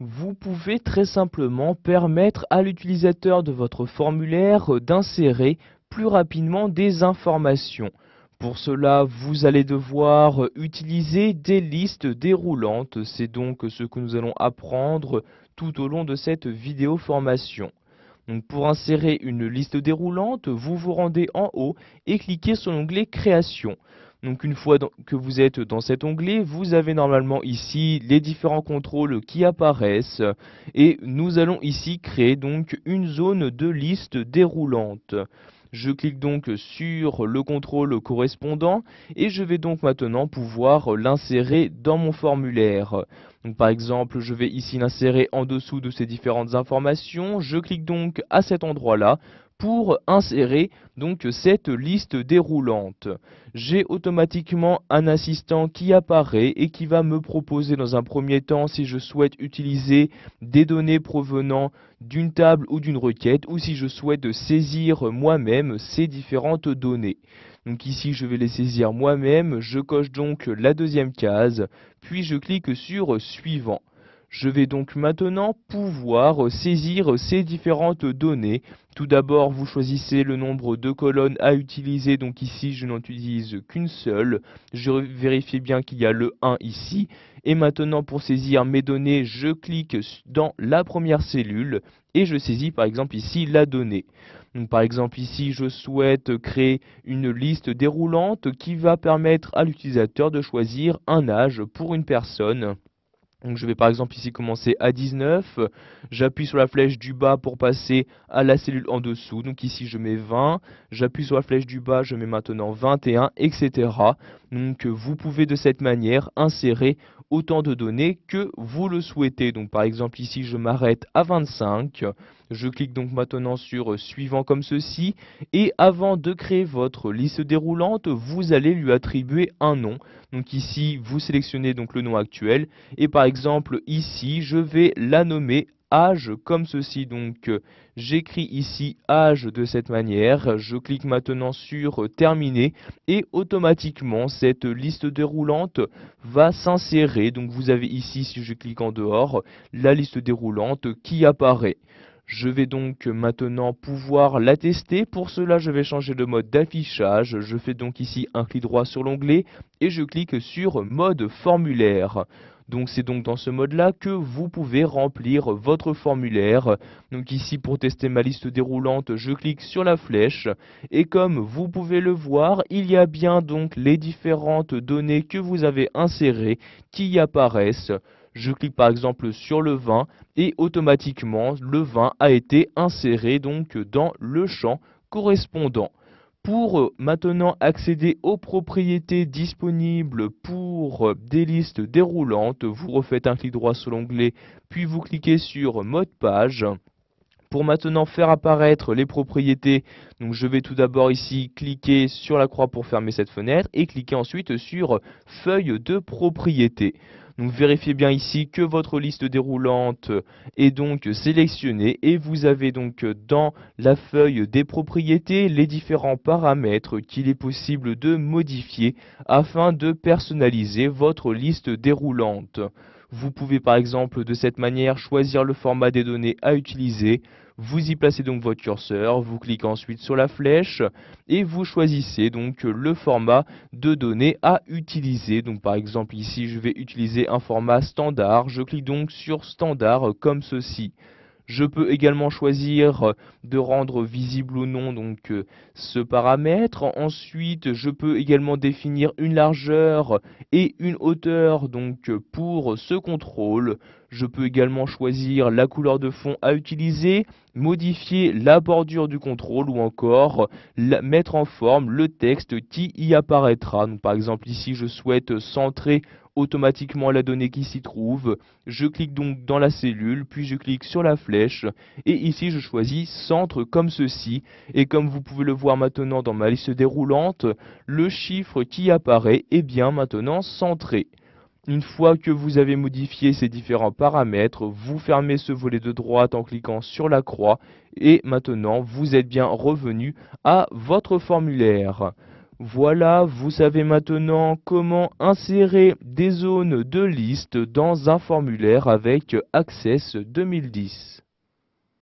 Vous pouvez très simplement permettre à l'utilisateur de votre formulaire d'insérer plus rapidement des informations. Pour cela, vous allez devoir utiliser des listes déroulantes. C'est donc ce que nous allons apprendre tout au long de cette vidéo formation. Donc pour insérer une liste déroulante, vous vous rendez en haut et cliquez sur l'onglet Création. Donc une fois que vous êtes dans cet onglet, vous avez normalement ici les différents contrôles qui apparaissent et nous allons ici créer donc une zone de liste déroulante. Je clique donc sur le contrôle correspondant et je vais donc maintenant pouvoir l'insérer dans mon formulaire. Donc par exemple, je vais ici l'insérer en dessous de ces différentes informations. Je clique donc à cet endroit-là pour insérer donc cette liste déroulante. J'ai automatiquement un assistant qui apparaît et qui va me proposer dans un premier temps si je souhaite utiliser des données provenant d'une table ou d'une requête ou si je souhaite saisir moi-même ces différentes données. Donc ici je vais les saisir moi-même, je coche donc la deuxième case, puis je clique sur suivant. Je vais donc maintenant pouvoir saisir ces différentes données. Tout d'abord, vous choisissez le nombre de colonnes à utiliser. Donc ici, je n'en utilise qu'une seule. Je vérifie bien qu'il y a le 1 ici. Et maintenant, pour saisir mes données, je clique dans la première cellule et je saisis par exemple ici la donnée. Donc, par exemple ici, je souhaite créer une liste déroulante qui va permettre à l'utilisateur de choisir un âge pour une personne. Donc je vais par exemple ici commencer à 19, j'appuie sur la flèche du bas pour passer à la cellule en dessous, donc ici je mets 20, j'appuie sur la flèche du bas, je mets maintenant 21, etc. Donc vous pouvez de cette manière insérer autant de données que vous le souhaitez. Donc par exemple ici je m'arrête à 25, je clique donc maintenant sur suivant comme ceci, et avant de créer votre liste déroulante, vous allez lui attribuer un nom. Donc ici vous sélectionnez donc le nom actuel, et par exemple ici je vais la nommer âge comme ceci. Donc j'écris ici âge de cette manière, je clique maintenant sur terminer et automatiquement cette liste déroulante va s'insérer. Donc vous avez ici, si je clique en dehors, la liste déroulante qui apparaît. Je vais donc maintenant pouvoir la tester. Pour cela, je vais changer de mode d'affichage. Je fais donc ici un clic droit sur l'onglet et je clique sur mode formulaire. Donc c'est donc dans ce mode-là que vous pouvez remplir votre formulaire. Donc ici pour tester ma liste déroulante, je clique sur la flèche et comme vous pouvez le voir, il y a bien donc les différentes données que vous avez insérées qui y apparaissent. Je clique par exemple sur le 20 et automatiquement le 20 a été inséré donc dans le champ correspondant. Pour maintenant accéder aux propriétés disponibles pour des listes déroulantes, vous refaites un clic droit sur l'onglet, puis vous cliquez sur mode page. Pour maintenant faire apparaître les propriétés, donc je vais tout d'abord ici cliquer sur la croix pour fermer cette fenêtre et cliquer ensuite sur feuille de propriétés. Donc vérifiez bien ici que votre liste déroulante est donc sélectionnée et vous avez donc dans la feuille des propriétés les différents paramètres qu'il est possible de modifier afin de personnaliser votre liste déroulante. Vous pouvez par exemple de cette manière choisir le format des données à utiliser. Vous y placez donc votre curseur, vous cliquez ensuite sur la flèche et vous choisissez donc le format de données à utiliser. Donc par exemple ici je vais utiliser un format standard, je clique donc sur standard comme ceci. Je peux également choisir de rendre visible ou non donc ce paramètre. Ensuite, je peux également définir une largeur et une hauteur donc pour ce contrôle. Je peux également choisir la couleur de fond à utiliser, modifier la bordure du contrôle ou encore mettre en forme le texte qui y apparaîtra. Donc, par exemple ici, je souhaite centrer automatiquement la donnée qui s'y trouve. Je clique donc dans la cellule, puis je clique sur la flèche et ici je choisis centre comme ceci. Et comme vous pouvez le voir maintenant dans ma liste déroulante, le chiffre qui apparaît est bien maintenant centré. Une fois que vous avez modifié ces différents paramètres, vous fermez ce volet de droite en cliquant sur la croix et maintenant vous êtes bien revenu à votre formulaire. Voilà, vous savez maintenant comment insérer des zones de liste dans un formulaire avec Access 2010.